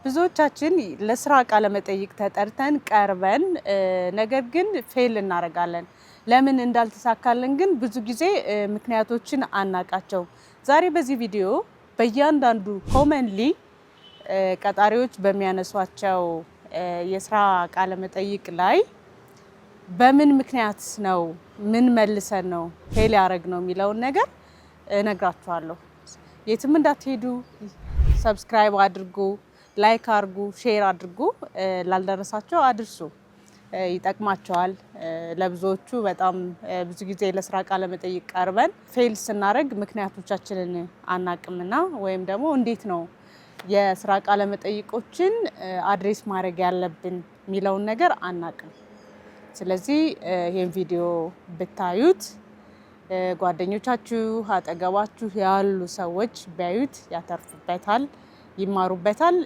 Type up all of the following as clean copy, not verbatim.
ብዙዎቻችን ለስራ ቃለ መጠይቅ ተጠርተን ቀርበን ነገር ግን ፌል እናደርጋለን። ለምን እንዳልተሳካልን ግን ብዙ ጊዜ ምክንያቶችን አናቃቸው። ዛሬ በዚህ ቪዲዮ በእያንዳንዱ ኮመንሊ ቀጣሪዎች በሚያነሷቸው የስራ ቃለ መጠይቅ ላይ በምን ምክንያት ነው ምን መልሰን ነው ፌል ያደረግነው የሚለውን ነገር እነግራችኋለሁ። የትም እንዳትሄዱ ሰብስክራይብ አድርጉ፣ ላይክ አድርጉ፣ ሼር አድርጉ፣ ላልደረሳቸው አድርሱ። ይጠቅማቸዋል። ለብዙዎቹ በጣም ብዙ ጊዜ ለስራ ቃለ መጠይቅ ቀርበን ፌል ስናደርግ ምክንያቶቻችንን አናቅምና ወይም ደግሞ እንዴት ነው የስራ ቃለ መጠይቆችን አድሬስ ማድረግ ያለብን የሚለውን ነገር አናቅም። ስለዚህ ይሄን ቪዲዮ ብታዩት ጓደኞቻችሁ አጠገባችሁ ያሉ ሰዎች ቢያዩት ያተርፉበታል፣ ይማሩበታል።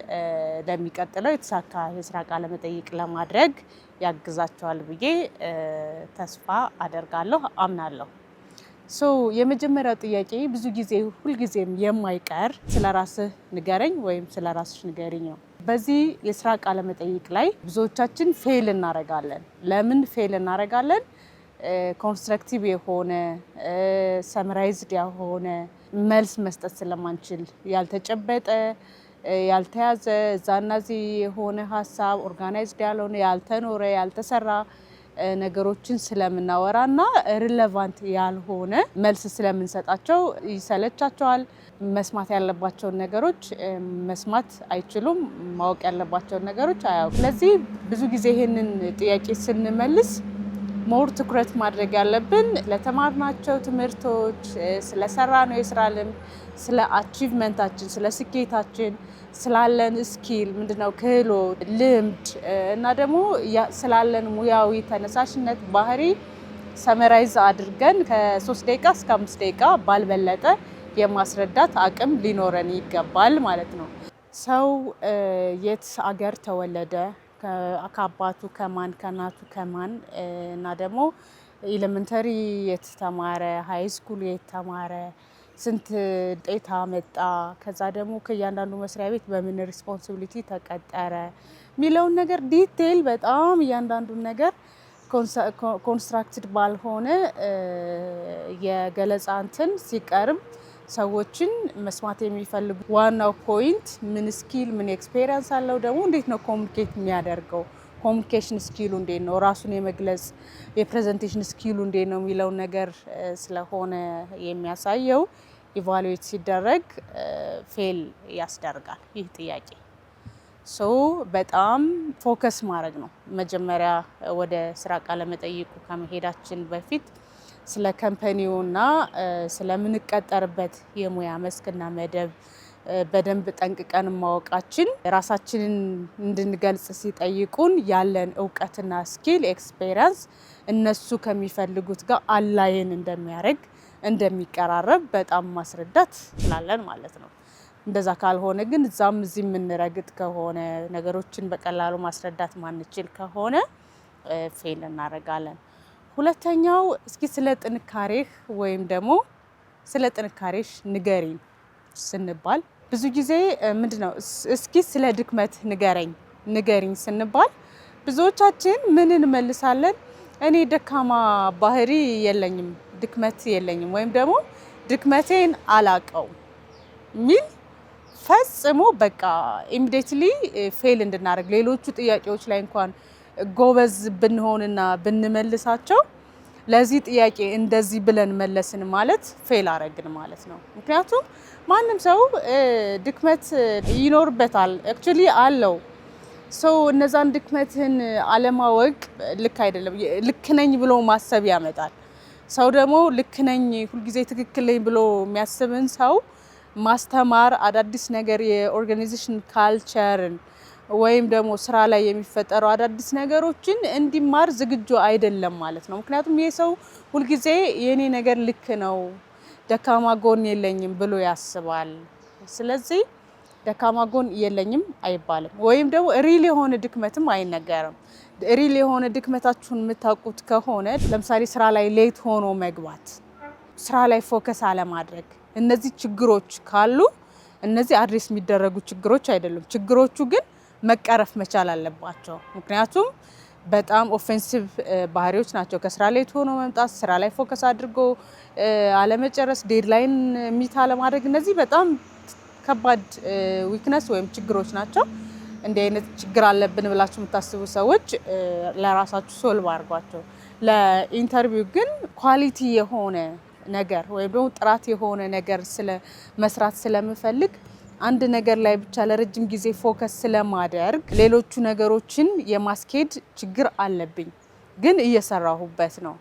ለሚቀጥለው የተሳካ የስራ ቃለ መጠይቅ ለማድረግ ያግዛቸዋል ብዬ ተስፋ አደርጋለሁ፣ አምናለሁ። የመጀመሪያው ጥያቄ ብዙ ጊዜ ሁልጊዜም የማይቀር ስለራስህ ንገረኝ ወይም ስለራስሽ ንገሪኝ ነው። በዚህ የስራ ቃለ መጠይቅ ላይ ብዙዎቻችን ፌል እናደርጋለን። ለምን ፌል እናደርጋለን? ኮንስትራክቲቭ የሆነ ሰምራይዝድ የሆነ መልስ መስጠት ስለማንችል፣ ያልተጨበጠ ያልተያዘ እዛና እዚህ የሆነ ሀሳብ ኦርጋናይዝድ ያልሆነ ያልተኖረ ያልተሰራ ነገሮችን ስለምናወራና ሪሌቫንት ያልሆነ መልስ ስለምንሰጣቸው ይሰለቻቸዋል። መስማት ያለባቸውን ነገሮች መስማት አይችሉም። ማወቅ ያለባቸውን ነገሮች አያውቁም። ስለዚህ ብዙ ጊዜ ይህንን ጥያቄ ስንመልስ ሞር ትኩረት ማድረግ ያለብን ለተማርናቸው ትምህርቶች፣ ስለሰራነው የስራ ልምድ፣ ስለ አቺቭመንታችን፣ ስለ ስኬታችን፣ ስላለን ስኪል ምንድነው ክህሎት፣ ልምድ እና ደግሞ ስላለን ሙያዊ ተነሳሽነት ባህሪ ሰመራይዝ አድርገን ከ3 ደቂቃ እስከ 5 ደቂቃ ባልበለጠ የማስረዳት አቅም ሊኖረን ይገባል ማለት ነው። ሰው የት አገር ተወለደ፣ ከአባቱ ከማን ከእናቱ ከማን እና ደግሞ ኤሌመንተሪ የት ተማረ፣ ሃይ ስኩል የት ተማረ፣ ስንት ውጤት አመጣ፣ ከዛ ደግሞ ከእያንዳንዱ መስሪያ ቤት በምን ሪስፖንሲቢሊቲ ተቀጠረ የሚለውን ነገር ዲቴይል በጣም እያንዳንዱን ነገር ኮንስትራክትድ ባልሆነ የገለጻ እንትን ሲቀርብ ሰዎችን መስማት የሚፈልጉ ዋናው ፖይንት ምን ስኪል ምን ኤክስፔሪየንስ አለው፣ ደግሞ እንዴት ነው ኮሙኒኬት የሚያደርገው፣ ኮሙኒኬሽን ስኪሉ እንዴት ነው፣ ራሱን የመግለጽ የፕሬዘንቴሽን ስኪሉ እንዴት ነው የሚለው ነገር ስለሆነ የሚያሳየው ኢቫሉዌት ሲደረግ ፌል ያስደርጋል ይህ ጥያቄ። በጣም ፎከስ ማድረግ ነው። መጀመሪያ ወደ ስራ ቃለ መጠይቁ ከመሄዳችን በፊት ስለ ካምፓኒውና ስለምንቀጠርበት የሙያ መስክና መደብ በደንብ ጠንቅቀን ማወቃችን ራሳችንን እንድንገልጽ ሲጠይቁን ያለን እውቀትና ስኪል ኤክስፔሪየንስ እነሱ ከሚፈልጉት ጋር አላይን እንደሚያደርግ እንደሚቀራረብ በጣም ማስረዳት እንችላለን ማለት ነው። እንደዛ ካልሆነ ግን እዛም እዚህ የምንረግጥ ከሆነ ነገሮችን በቀላሉ ማስረዳት ማንችል ከሆነ ፌል እናደርጋለን። ሁለተኛው እስኪ ስለ ጥንካሬህ ወይም ደግሞ ስለ ጥንካሬሽ ንገሪኝ ስንባል ብዙ ጊዜ ምንድነው እስኪ ስለ ድክመት ንገሪኝ ስንባል ብዙዎቻችን ምን እንመልሳለን? እኔ ደካማ ባህሪ የለኝም፣ ድክመት የለኝም፣ ወይም ደግሞ ድክመቴን አላቀው ሚል ፈጽሞ በቃ ኢሚዲየትሊ ፌል እንድናደርግ ሌሎቹ ጥያቄዎች ላይ እንኳን ጎበዝ ብንሆንና ብንመልሳቸው ለዚህ ጥያቄ እንደዚህ ብለን መለስን ማለት ፌል አረግን ማለት ነው። ምክንያቱም ማንም ሰው ድክመት ይኖርበታል፣ አክቹሊ አለው። እነዛን ድክመትን አለማወቅ ልክ አይደለም። ልክ ነኝ ብሎ ማሰብ ያመጣል። ሰው ደግሞ ልክ ነኝ ሁልጊዜ ትክክል ነኝ ብሎ የሚያስብን ሰው ማስተማር፣ አዳዲስ ነገር የኦርጋናይዜሽን ካልቸርን ወይም ደግሞ ስራ ላይ የሚፈጠሩ አዳዲስ ነገሮችን እንዲማር ዝግጁ አይደለም ማለት ነው። ምክንያቱም ይሄ ሰው ሁልጊዜ የኔ ነገር ልክ ነው፣ ደካማ ጎን የለኝም ብሎ ያስባል። ስለዚህ ደካማ ጎን የለኝም አይባልም፣ ወይም ደግሞ ሪል የሆነ ድክመትም አይነገርም። ሪል የሆነ ድክመታችሁን የምታውቁት ከሆነ ለምሳሌ ስራ ላይ ሌት ሆኖ መግባት፣ ስራ ላይ ፎከስ አለማድረግ፣ እነዚህ ችግሮች ካሉ እነዚህ አድሬስ የሚደረጉ ችግሮች አይደሉም። ችግሮቹ ግን መቀረፍ መቻል አለባቸው። ምክንያቱም በጣም ኦፌንሲቭ ባህሪዎች ናቸው። ከስራ ላይ ሆኖ መምጣት፣ ስራ ላይ ፎከስ አድርጎ አለመጨረስ፣ ዴድላይን ሚት አለማድረግ፣ እነዚህ በጣም ከባድ ዊክነስ ወይም ችግሮች ናቸው። እንዲህ አይነት ችግር አለብን ብላችሁ የምታስቡ ሰዎች ለራሳችሁ ሶልቭ አድርጓቸው። ለኢንተርቪው ግን ኳሊቲ የሆነ ነገር ወይም ደግሞ ጥራት የሆነ ነገር ስለ መስራት ስለምፈልግ አንድ ነገር ላይ ብቻ ለረጅም ጊዜ ፎከስ ስለማደርግ ሌሎቹ ነገሮችን የማስኬድ ችግር አለብኝ፣ ግን እየሰራሁበት ነው።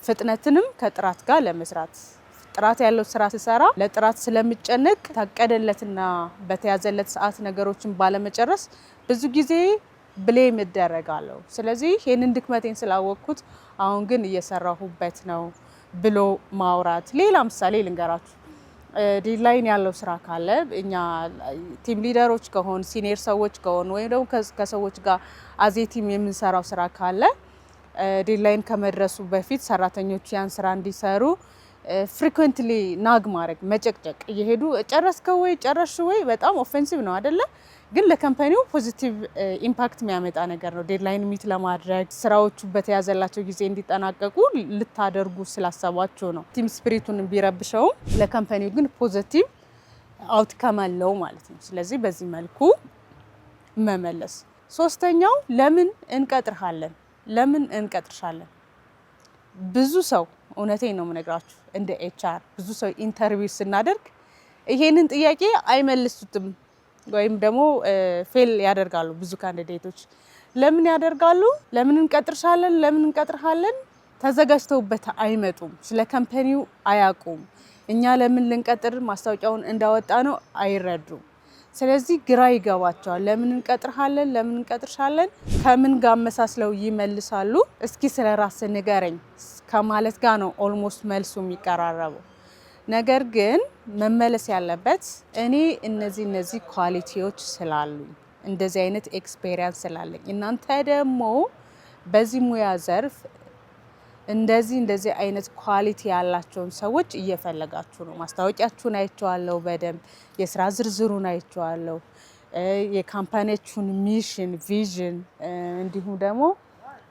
ፍጥነትንም ከጥራት ጋር ለመስራት ጥራት ያለው ስራ ስሰራ ለጥራት ስለምጨነቅ ታቀደለትና በተያዘለት ሰዓት ነገሮችን ባለመጨረስ ብዙ ጊዜ ብሌም እደረጋለሁ። ስለዚህ ይህንን ድክመቴን ስላወቅኩት አሁን ግን እየሰራሁበት ነው ብሎ ማውራት። ሌላ ምሳሌ ልንገራችሁ። ዴድላይን ያለው ስራ ካለ እኛ ቲም ሊደሮች ከሆን ሲኒየር ሰዎች ከሆን ወይም ደግሞ ከሰዎች ጋር አዜ ቲም የምንሰራው ስራ ካለ ዴድላይን ከመድረሱ በፊት ሰራተኞች ያን ስራ እንዲሰሩ ፍሪኩዌንትሊ ናግ ማድረግ፣ መጨቅጨቅ፣ እየሄዱ ጨረስከው ወይ ጨረሽ ወይ በጣም ኦፌንሲቭ ነው አይደለ? ግን ለካምፓኒው ፖዚቲቭ ኢምፓክት የሚያመጣ ነገር ነው። ዴድላይን ሚት ለማድረግ ስራዎቹ በተያዘላቸው ጊዜ እንዲጠናቀቁ ልታደርጉ ስላሰባችሁ ነው። ቲም ስፒሪቱን ቢረብሸውም ለካምፓኒው ግን ፖዚቲቭ አውትካም አለው ማለት ነው። ስለዚህ በዚህ መልኩ መመለስ። ሶስተኛው ለምን እንቀጥርሃለን? ለምን እንቀጥርሻለን? ብዙ ሰው እውነቴን ነው የምነግራችሁ፣ እንደ ኤችአር ብዙ ሰው ኢንተርቪው ስናደርግ ይሄንን ጥያቄ አይመልሱትም ወይም ደግሞ ፌል ያደርጋሉ። ብዙ ካንዲዴቶች ለምን ያደርጋሉ? ለምን እንቀጥርሻለን፣ ለምን እንቀጥርሃለን ተዘጋጅተውበት አይመጡም። ስለ ካምፓኒው አያውቁም። እኛ ለምን ልንቀጥር ማስታወቂያውን እንዳወጣ ነው አይረዱም። ስለዚህ ግራ ይገባቸዋል። ለምን እንቀጥርሃለን፣ ለምን እንቀጥርሻለን ከምን ጋር መሳስለው ይመልሳሉ። እስኪ ስለ ራስህ ንገረኝ ከማለት ጋር ነው ኦልሞስት መልሱ የሚቀራረበው። ነገር ግን መመለስ ያለበት እኔ እነዚህ ኳሊቲዎች ስላሉኝ እንደዚህ አይነት ኤክስፔሪየንስ ስላለኝ እናንተ ደግሞ በዚህ ሙያ ዘርፍ እንደዚህ አይነት ኳሊቲ ያላቸውን ሰዎች እየፈለጋችሁ ነው። ማስታወቂያችሁን አይቼዋለሁ፣ በደንብ የስራ ዝርዝሩን አይቼዋለሁ፣ የካምፓኒያችሁን ሚሽን ቪዥን እንዲሁም ደግሞ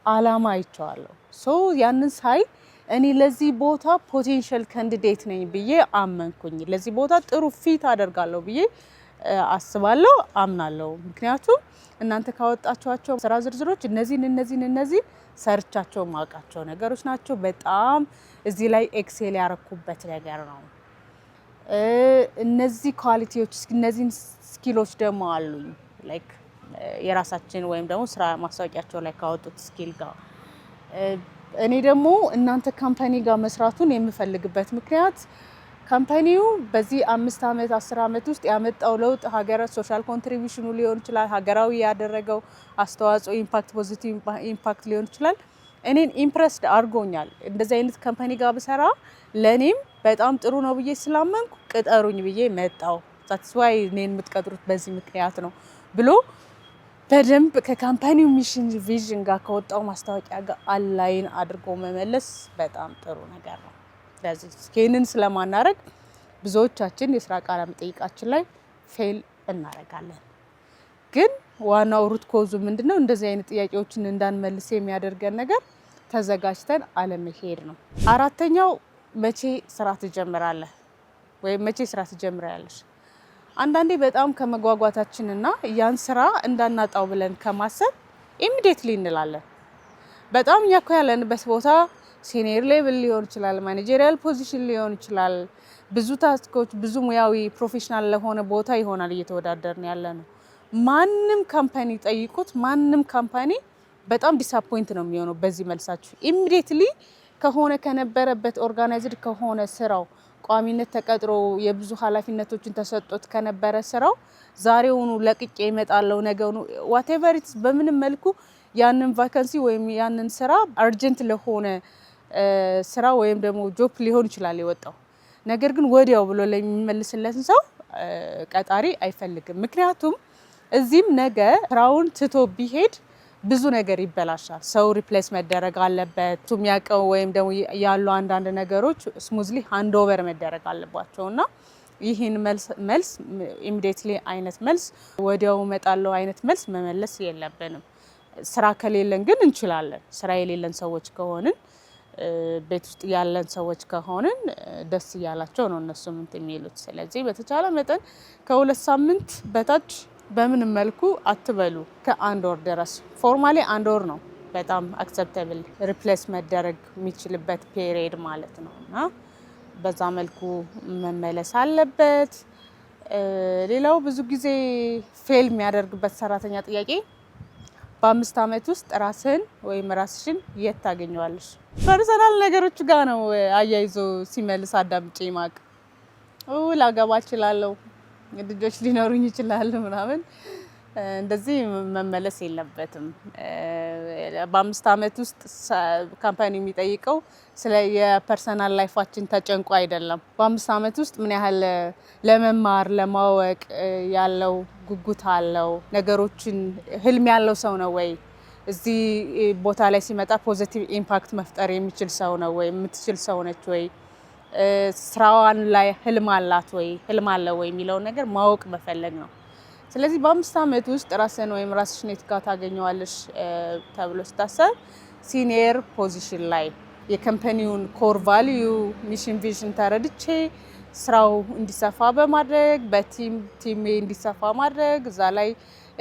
አላማ አይቼዋለሁ። ሶ ያንን ሳይ እኔ ለዚህ ቦታ ፖቴንሻል ካንዲዴት ነኝ ብዬ አመንኩኝ። ለዚህ ቦታ ጥሩ ፊት አደርጋለሁ ብዬ አስባለሁ፣ አምናለሁ። ምክንያቱም እናንተ ካወጣችኋቸው ስራ ዝርዝሮች እነዚህ ሰርቻቸው ማውቃቸው ነገሮች ናቸው። በጣም እዚህ ላይ ኤክሴል ያረኩበት ነገር ነው። እነዚህ ኳሊቲዎች እነዚህን ስኪሎች ደግሞ አሉኝ ላይክ የራሳችን ወይም ደግሞ ስራ ማስታወቂያቸው ላይ ካወጡት ስኪል ጋር እኔ ደግሞ እናንተ ካምፓኒ ጋር መስራቱን የምፈልግበት ምክንያት ካምፓኒው በዚህ 5 ዓመት 10 ዓመት ውስጥ ያመጣው ለውጥ ሀገራዊ ሶሻል ኮንትሪቢዩሽኑ ሊሆን ይችላል፣ ሀገራዊ ያደረገው አስተዋጽኦ ኢምፓክት ፖዚቲቭ ኢምፓክት ሊሆን ይችላል። እኔን ኢምፕረስድ አድርጎኛል። እንደዚህ አይነት ካምፓኒ ጋር ብሰራ ለኔም በጣም ጥሩ ነው ብዬ ስላመንኩ ቅጠሩኝ ብዬ መጣው። ዛትስ ዋይ እኔን የምትቀጥሩት በዚህ ምክንያት ነው ብሎ በደንብ ከካምፓኒው ሚሽን ቪዥን ጋር ከወጣው ማስታወቂያ ጋር አላይን አድርጎ መመለስ በጣም ጥሩ ነገር ነው። ስለዚህ ይህንን ስለማናረግ ብዙዎቻችን የስራ ቃለ መጠይቃችን ላይ ፌል እናረጋለን። ግን ዋናው ሩት ኮዙ ምንድነው? እንደዚህ አይነት ጥያቄዎችን እንዳንመልስ የሚያደርገን ነገር ተዘጋጅተን አለመሄድ ነው። አራተኛው መቼ ስራ ትጀምራለህ ወይም መቼ ስራ ትጀምራለሽ? አንዳንዴ በጣም ከመጓጓታችንና ያን ስራ እንዳናጣው ብለን ከማሰብ ኢሚዲየትሊ እንላለን። በጣም እኛ እኮ ያለንበት ቦታ ሲኒየር ሌቭል ሊሆን ይችላል፣ ማኔጀሪያል ፖዚሽን ሊሆን ይችላል። ብዙ ታስኮች፣ ብዙ ሙያዊ ፕሮፌሽናል ለሆነ ቦታ ይሆናል እየተወዳደርን ያለ ነው። ማንም ካምፓኒ ጠይቁት፣ ማንም ካምፓኒ በጣም ዲስአፖይንት ነው የሚሆነው በዚህ መልሳችሁ። ኢሚዲየትሊ ከሆነ ከነበረበት ኦርጋናይዝድ ከሆነ ስራው ቋሚነት ተቀጥሮ የብዙ ኃላፊነቶችን ተሰጥቶት ከነበረ ስራው ዛሬውኑ ለቅቄ እመጣለሁ ነገውኑ ዋቴቨር ኢትስ በምንም መልኩ ያንን ቫካንሲ ወይም ያንን ስራ አርጀንት ለሆነ ስራ ወይም ደግሞ ጆብ ሊሆን ይችላል የወጣው ነገር ግን ወዲያው ብሎ ለሚመልስለትን ሰው ቀጣሪ አይፈልግም። ምክንያቱም እዚህም ነገ ስራውን ትቶ ቢሄድ ብዙ ነገር ይበላሻል። ሰው ሪፕሌስ መደረግ አለበት። የሚያውቀው ወይም ደግሞ ያሉ አንዳንድ ነገሮች ስሙዝሊ ሃንድ ኦቨር መደረግ አለባቸውና ይህን መልስ ኢሚዲየትሊ አይነት መልስ ወዲያው መጣለው አይነት መልስ መመለስ የለብንም። ስራ ከሌለን ግን እንችላለን። ስራ የሌለን ሰዎች ከሆንን ቤት ውስጥ ያለን ሰዎች ከሆንን ደስ ያላቸው ነው እነሱም የሚሉት። ስለዚህ በተቻለ መጠን ከ2 ሳምንት በታች በምን መልኩ አትበሉ። ከ1 ወር ድረስ ፎርማሊ 1 ወር ነው በጣም አክሰፕተብል ሪፕሌስ መደረግ የሚችልበት ፔሪየድ ማለት ነውና በዛ መልኩ መመለስ አለበት። ሌላው ብዙ ጊዜ ፌል የሚያደርግበት ሰራተኛ ጥያቄ በ5 አመት ውስጥ ራስህን ወይም ራስሽን የት ታገኘዋለሽ? ፐርሰናል ነገሮች ጋር ነው አያይዞ ሲመልስ አዳምጬ ማቅ ላገባ እችላለሁ፣ ልጆች ሊኖሩኝ ይችላሉ ምናምን እንደዚህ መመለስ የለበትም። በ5 አመት ውስጥ ካምፓኒ የሚጠይቀው ስለ የፐርሰናል ላይፋችን ተጨንቆ አይደለም። በ5 አመት ውስጥ ምን ያህል ለመማር ለማወቅ ያለው ጉጉት አለው፣ ነገሮችን ህልም ያለው ሰው ነው ወይ፣ እዚህ ቦታ ላይ ሲመጣ ፖዚቲቭ ኢምፓክት መፍጠር የሚችል ሰው ነው ወይ፣ የምትችል ሰው ነች ወይ፣ ስራዋን ላይ ህልም አላት ወይ፣ ህልም አለው ወይ የሚለውን ነገር ማወቅ መፈለግ ነው። ስለዚህ በ5 አመት ውስጥ ራስን ወይም ራስሽን የት ጋር ታገኘዋለሽ ተብሎ ሲታሰብ ሲኒየር ፖዚሽን ላይ የካምፓኒውን ኮር ቫልዩ ሚሽን ቪዥን ተረድቼ ስራው እንዲሰፋ በማድረግ በቲም እንዲሰፋ ማድረግ እዛ ላይ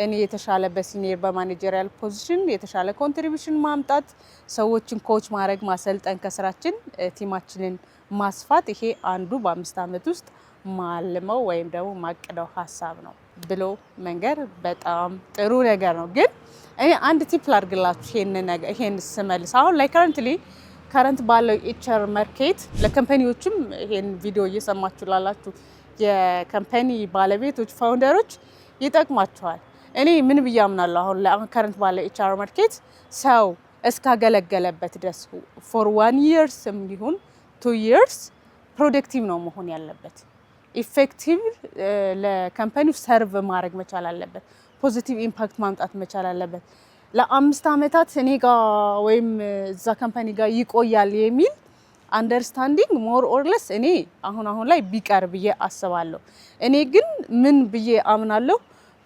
እኔ የተሻለ በሲኒየር በማኔጀሪያል ፖዚሽን የተሻለ ኮንትሪቢዩሽን ማምጣት፣ ሰዎችን ኮች ማድረግ፣ ማሰልጠን፣ ከስራችን ቲማችንን ማስፋት ይሄ አንዱ በ5 አመት ውስጥ ማልመው ወይም ደግሞ ማቅደው ሀሳብ ነው ብሎ መንገር በጣም ጥሩ ነገር ነው። ግን እኔ አንድ ቲፕ ላድርግላችሁ ይሄን ስመልስ አሁን ላይ ከረንት ባለው ኤችአር ማርኬት ለካምፓኒዎችም ይሄን ቪዲዮ እየሰማችሁ ላላችሁ የካምፓኒ ባለቤቶች ፋውንደሮች ይጠቅማቸዋል። እኔ ምን ብዬ አምናለሁ አሁን ከረንት ባለው ኤችአር ማርኬት ሰው እስካገለገለበት ድረስ ፎር 1 year ይሁን 2 years ፕሮዳክቲቭ ነው መሆን ያለበት። ኢፌክቲቭ ለካምፓኒው ሰርቭ ማድረግ መቻል አለበት። ፖዚቲቭ ኢምፓክት ማምጣት መቻል አለበት። ለ5 አመታት እኔ ጋር ወይም እዛ ካምፓኒ ጋር ይቆያል የሚል አንደርስታንዲንግ ሞር ኦር ለስ እኔ አሁን ላይ ቢቀር ብዬ አስባለሁ። እኔ ግን ምን ብዬ አምናለሁ፣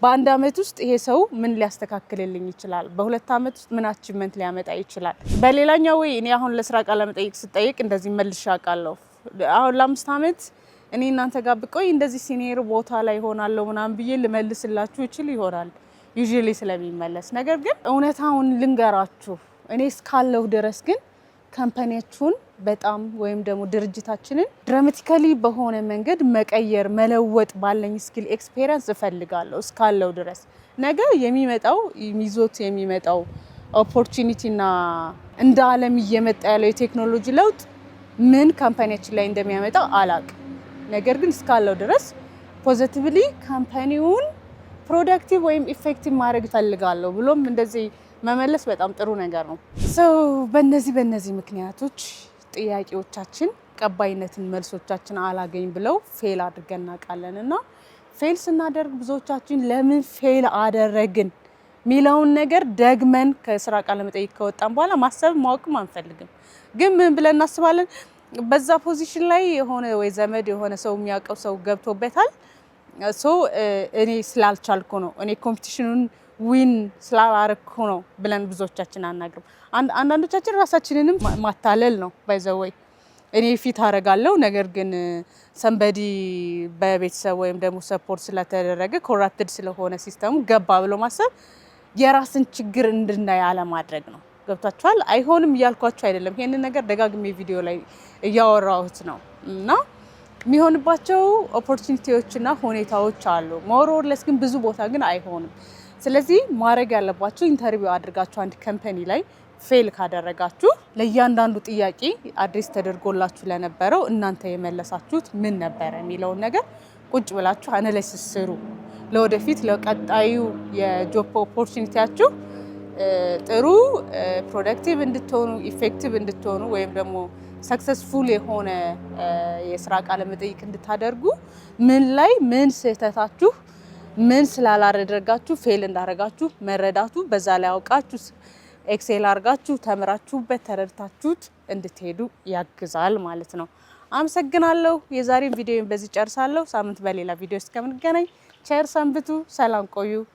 በ1 አመት ውስጥ ይሄ ሰው ምን ሊያስተካክልልኝ ይችላል፣ በ2 አመት ውስጥ ምን አቺቭመንት ሊያመጣ ይችላል። በሌላኛው ወይ እኔ አሁን ለስራ ቃለ መጠይቅ ስጠይቅ እንደዚህ መልሼ አውቃለሁ። አሁን ለ5 አመት እኔ እናንተ ጋር ብቆይ እንደዚህ ሲኒየር ቦታ ላይ ሆናለሁ ምናምን ብዬ ልመልስላችሁ ይችል ይሆናል ዩዥሊ ስለሚመለስ። ነገር ግን እውነታውን ልንገራችሁ፣ እኔ እስካለሁ ድረስ ግን ካምፓኒያችሁን በጣም ወይም ደግሞ ድርጅታችንን ድራማቲካሊ በሆነ መንገድ መቀየር መለወጥ ባለኝ ስኪል ኤክስፔሪየንስ እፈልጋለሁ እስካለሁ ድረስ። ነገ የሚመጣው ይዞት የሚመጣው ኦፖርቹኒቲና እንደ ዓለም እየመጣ ያለው የቴክኖሎጂ ለውጥ ምን ካምፓኒያችን ላይ እንደሚያመጣ አላቅም። ነገር ግን እስካለው ድረስ ፖዚቲቭሊ ካምፓኒውን ፕሮዳክቲቭ ወይም ኢፌክቲቭ ማድረግ ፈልጋለሁ ብሎም እንደዚህ መመለስ በጣም ጥሩ ነገር ነው። በእነዚህ ምክንያቶች ጥያቄዎቻችን ቀባይነትን መልሶቻችን አላገኝ ብለው ፌል አድርገን እናውቃለን። እና ፌል ስናደርግ ብዙዎቻችን ለምን ፌል አደረግን ሚለውን ነገር ደግመን ከስራ ቃለ መጠይቅ ከወጣን በኋላ ማሰብ ማወቅም አንፈልግም። ግን ምን ብለን እናስባለን? በዛ ፖዚሽን ላይ የሆነ ወይ ዘመድ የሆነ ሰው የሚያውቀው ሰው ገብቶበታል፣ እኔ ስላልቻልኩ ነው፣ እኔ ኮምፒቲሽኑን ዊን ስላላረኩ ነው ብለን ብዙዎቻችን አናግርም። አንዳንዶቻችን ራሳችንንም ማታለል ነው ባይዘወይ እኔ ፊት አረጋለሁ፣ ነገር ግን ሰንበዲ በቤተሰብ ወይም ደግሞ ሰፖርት ስለተደረገ ኮራፕትድ ስለሆነ ሲስተሙ ገባ ብሎ ማሰብ የራስን ችግር እንድናይ አለማድረግ ነው። ገብታችኋል? አይሆንም እያልኳችሁ አይደለም። ይሄንን ነገር ደጋግሜ ቪዲዮ ላይ እያወራሁት ነው። እና የሚሆንባቸው ኦፖርቹኒቲዎችና ሁኔታዎች አሉ። ሞር ኦር ለስ ግን ብዙ ቦታ ግን አይሆንም። ስለዚህ ማድረግ ያለባችሁ ኢንተርቪው አድርጋችሁ አንድ ካምፓኒ ላይ ፌል ካደረጋችሁ ለእያንዳንዱ ጥያቄ አድሬስ ተደርጎላችሁ ለነበረው እናንተ የመለሳችሁት ምን ነበረ የሚለውን ነገር ቁጭ ብላችሁ አናላይሲስ ስሩ። ለወደፊት ለቀጣዩ የጆብ ኦፖርቹኒቲያችሁ ጥሩ ፕሮዳክቲቭ እንድትሆኑ ኢፌክቲቭ እንድትሆኑ ወይም ደግሞ ሰክሰስፉል የሆነ የስራ ቃለ መጠይቅ እንድታደርጉ ምን ስህተታችሁ ምን ስላላደረጋችሁ ፌል እንዳደረጋችሁ መረዳቱ፣ በዛ ላይ አውቃችሁ ኤክሴል አድርጋችሁ ተምራችሁበት ተረድታችሁት እንድትሄዱ ያግዛል ማለት ነው። አመሰግናለሁ። የዛሬን ቪዲዮን በዚህ ጨርሳለሁ። ሳምንት በሌላ ቪዲዮ እስከምንገናኝ ቸር ሰንብቱ። ሰላም ቆዩ።